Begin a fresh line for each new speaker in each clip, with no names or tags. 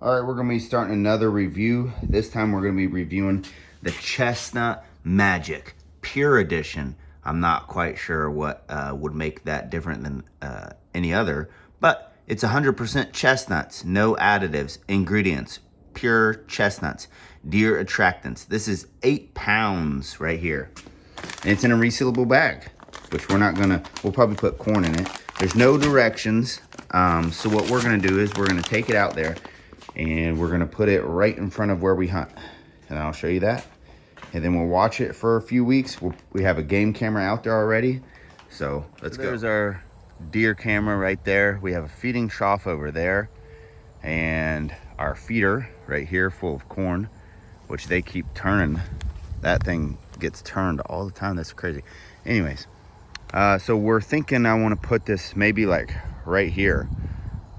All right, we're gonna be starting another review. This time we're gonna be reviewing the Chestnut Magic Pure Edition. I'm not quite sure what would make that different than any other, but it's 100% chestnuts, no additives, ingredients, pure chestnuts, deer attractants. This is 8 pounds right here. And it's in a resealable bag, which we'll probably put corn in it. There's no directions. So what we're gonna do is we're gonna take it out there and we're gonna put it right in front of where we hunt. And I'll show you that. And then we'll watch it for a few weeks. We have a game camera out there already. So let's go. There's our deer camera right there. We have a feeding trough over there and our feeder right here full of corn, which they keep turning. That thing gets turned all the time. That's crazy. Anyways, so we're thinking I want to put this maybe like right here.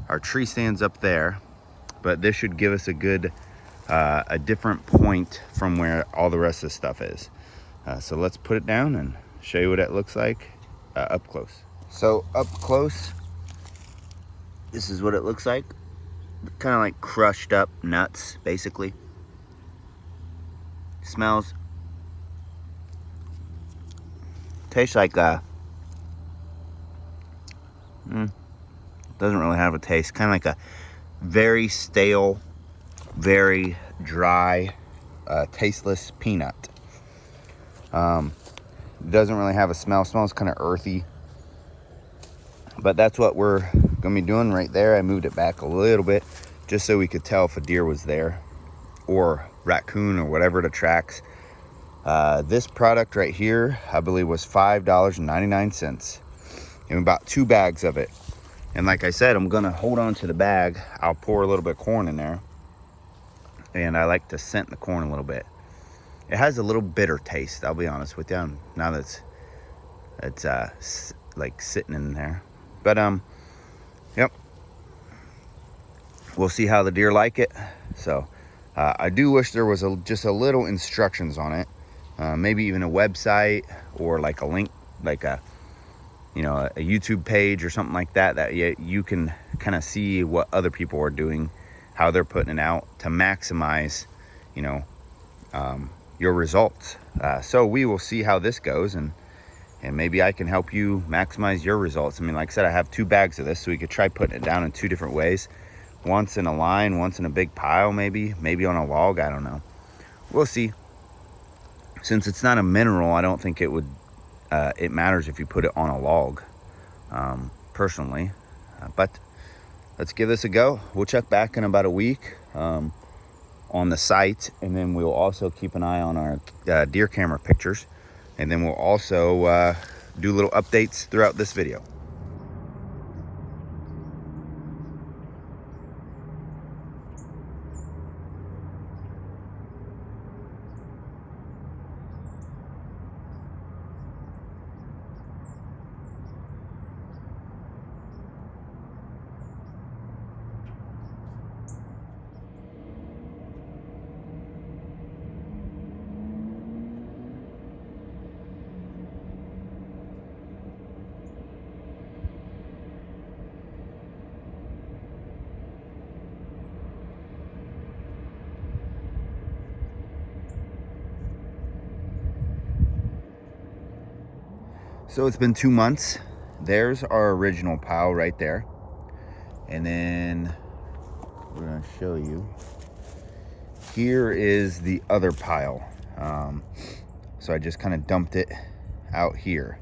Our tree stands up there, but this should give us a good, a different point from where all the rest of the stuff is. So let's put it down and show you what it looks like up close. So up close, this is what it looks like. Kind of like crushed up nuts, basically. Smells, tastes like doesn't really have a taste. Kind of like a very stale, very dry, tasteless peanut. Doesn't really have a smell. Smells kind of earthy. But that's what we're gonna be doing right there. I moved it back a little bit just so we could tell if a deer was there or raccoon or whatever it attracts. This product right here, I believe, was $5.99, and we bought 2 bags of it. And like I said, I'm gonna hold on to the bag. I'll pour a little bit of corn in there, and I like to scent the corn a little bit. It has a little bitter taste, I'll be honest with you, now that it's like sitting in there. But yep, we'll see how the deer like it. So I do wish there was just a little instructions on it, maybe even a website or like a link, like a YouTube page or something like that, that you can kind of see what other people are doing, how they're putting it out to maximize, your results. So we will see how this goes, and maybe I can help you maximize your results. I mean, like I said, I have 2 bags of this, so we could try putting it down in 2 different ways. Once in a line, once in a big pile, maybe on a log, I don't know. We'll see. Since it's not a mineral, I don't think it would it matters if you put it on a log, personally. But let's give this a go. We'll check back in about a week on the site, and then we'll also keep an eye on our deer camera pictures, and then we'll also do little updates throughout this video. So it's been 2 months. There's our original pile right there. And then we're gonna show you. Here is the other pile. So I just kind of dumped it out here.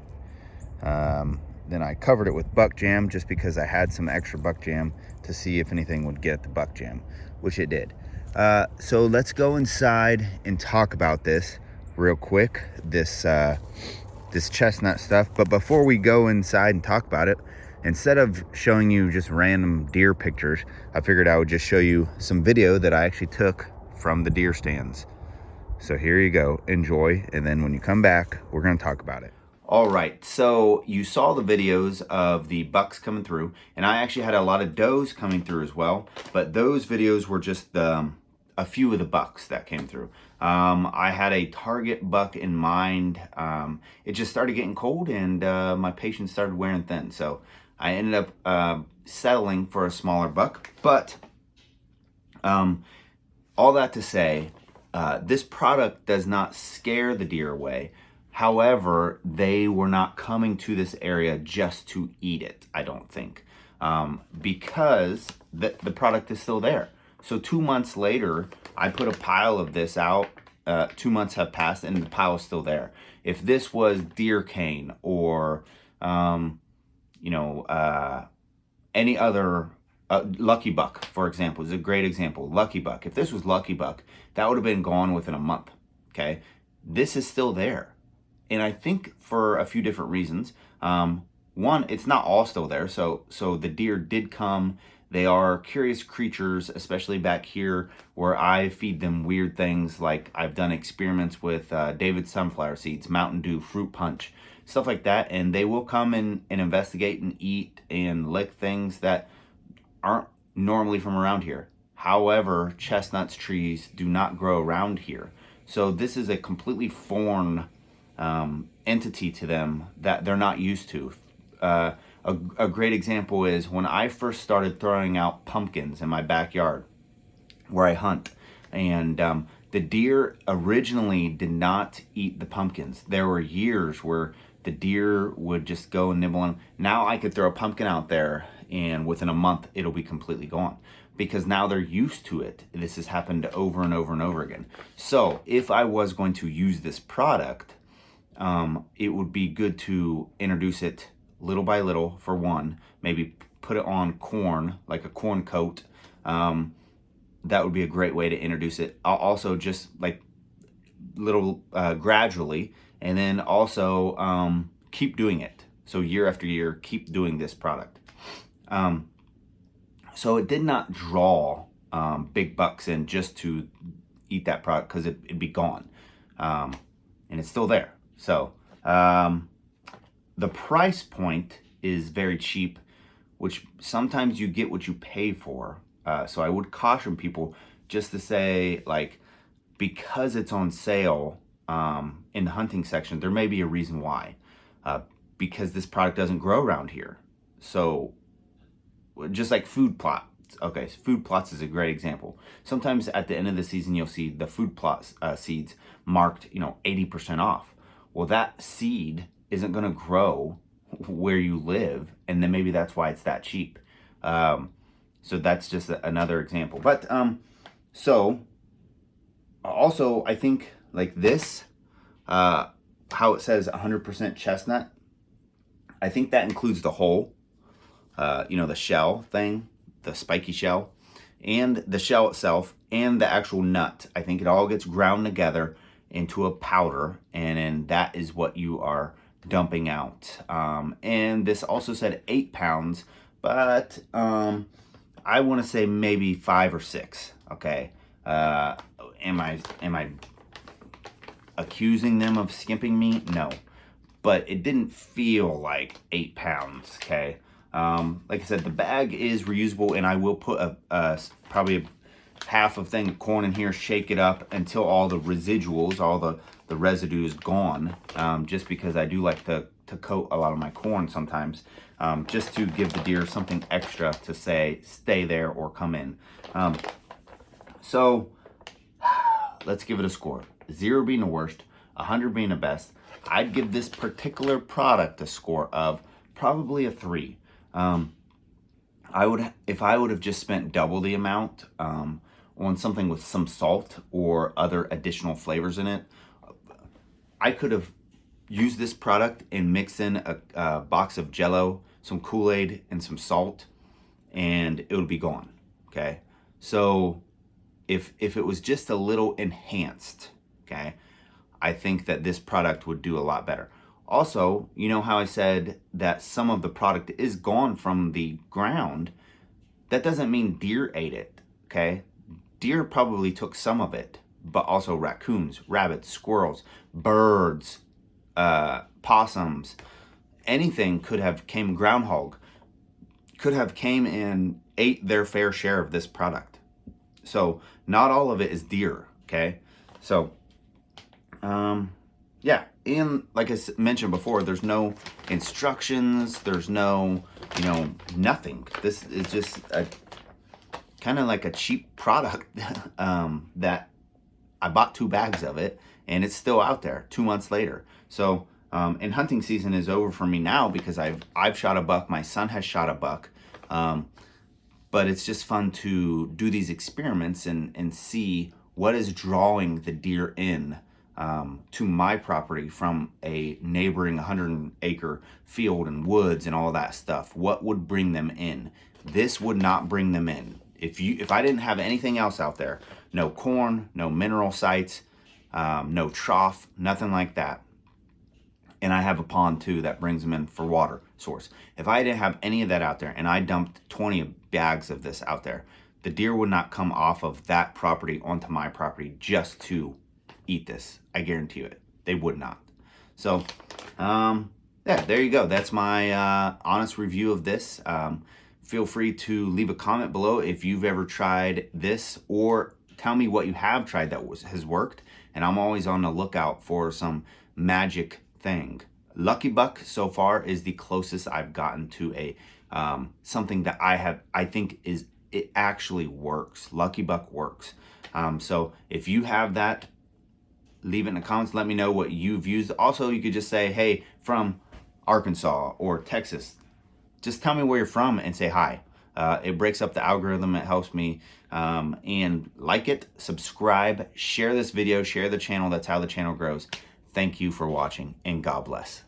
Then I covered it with buck jam just because I had some extra buck jam to see if anything would get the buck jam, which it did. So let's go inside and talk about this real quick. This chestnut stuff. But before we go inside and talk about it, instead of showing you just random deer pictures, I figured I would just show you some video that I actually took from the deer stands. So here you go, enjoy, and then when you come back, we're gonna talk about it. All right, so you saw the videos of the bucks coming through, and I actually had a lot of does coming through as well, but those videos were just a few of the bucks that came through. I had a target buck in mind. It just started getting cold, and my patience started wearing thin. So I ended up settling for a smaller buck. But All that to say, this product does not scare the deer away. However, they were not coming to this area just to eat it, I don't think, because the product is still there. So 2 months later, I put a pile of this out. 2 months have passed and the pile is still there. If this was deer cane or, any other, Lucky Buck, for example, is a great example. Lucky Buck. If this was Lucky Buck, that would have been gone within a month. Okay, this is still there, and I think for a few different reasons. One, it's not all still there. So the deer did come. They are curious creatures, especially back here where I feed them weird things. Like I've done experiments with David sunflower seeds, Mountain Dew, fruit punch, stuff like that, and they will come and investigate and eat and lick things that aren't normally from around here. However, chestnuts trees do not grow around here. So this is a completely foreign entity to them that they're not used to. A great example is when I first started throwing out pumpkins in my backyard where I hunt. And the deer originally did not eat the pumpkins. There were years where the deer would just go and nibble on them. Now I could throw a pumpkin out there and within a month it'll be completely gone because now they're used to it. This has happened over and over and over again. So if I was going to use this product, it would be good to introduce it little by little. For one, maybe put it on corn, like a corn coat. That would be a great way to introduce it. I'll also just like little gradually, and then also keep doing it. So year after year, keep doing this product. So it did not draw big bucks in just to eat that product because it'd be gone, and it's still there. So the price point is very cheap, which sometimes you get what you pay for. So I would caution people just to say, like, because it's on sale in the hunting section, there may be a reason why. Because this product doesn't grow around here. So just like food plots. Okay, food plots is a great example. Sometimes at the end of the season, you'll see the food plots seeds marked, 80% off. Well, that seed isn't going to grow where you live, and then maybe that's why it's that cheap. So that's just another example. But so also I think like this, how it says 100% chestnut, I think that includes the whole, the shell thing, the spiky shell, and the shell itself, and the actual nut. I think it all gets ground together into a powder, and then that is what you are dumping out. And this also said 8 pounds, but I want to say maybe 5 or 6. Okay, am I accusing them of skimping me? No, but it didn't feel like 8 pounds. Okay, like I said, the bag is reusable, and I will put probably a half of thing of corn in here, shake it up until all the residuals, all the residue is gone, just because I do like to coat a lot of my corn sometimes, just to give the deer something extra to say stay there or come in. So let's give it a score. 0 being the worst, 100 being the best. I'd give this particular product a score of probably a 3. If I would have just spent double the amount on something with some salt or other additional flavors in it, I could have used this product and mixed in a box of Jell-O, some Kool-Aid, and some salt, and it would be gone. Okay, so if it was just a little enhanced, okay, I think that this product would do a lot better. Also, you know how I said that some of the product is gone from the ground? That doesn't mean deer ate it, okay? Deer probably took some of it, but also raccoons, rabbits, squirrels, birds, possums, anything could have came, groundhog, could have came and ate their fair share of this product. So not all of it is deer, okay? So, yeah, and like I mentioned before, there's no instructions, there's no, nothing. This is just a kind of like a cheap product that I bought 2 bags of it, and it's still out there 2 months later. So, and hunting season is over for me now because I've shot a buck. My son has shot a buck. But it's just fun to do these experiments and see what is drawing the deer in to my property from a neighboring 100-acre field and woods and all that stuff. What would bring them in? This would not bring them in. If I didn't have anything else out there, no corn, no mineral sites, no trough, nothing like that. And I have a pond too that brings them in for water source. If I didn't have any of that out there and I dumped 20 bags of this out there, the deer would not come off of that property onto my property just to eat this. I guarantee you it. They would not. So, yeah, there you go. That's my honest review of this. Feel free to leave a comment below if you've ever tried this, or tell me what you have tried that has worked. And I'm always on the lookout for some magic thing. Lucky Buck so far is the closest I've gotten to a something that I think it actually works. Lucky Buck works. So if you have that, leave it in the comments. Let me know what you've used. Also, you could just say, hey, from Arkansas or Texas. Just tell me where you're from and say hi. It breaks up the algorithm. It helps me. And like it, subscribe, share this video, share the channel. That's how the channel grows. Thank you for watching, and God bless.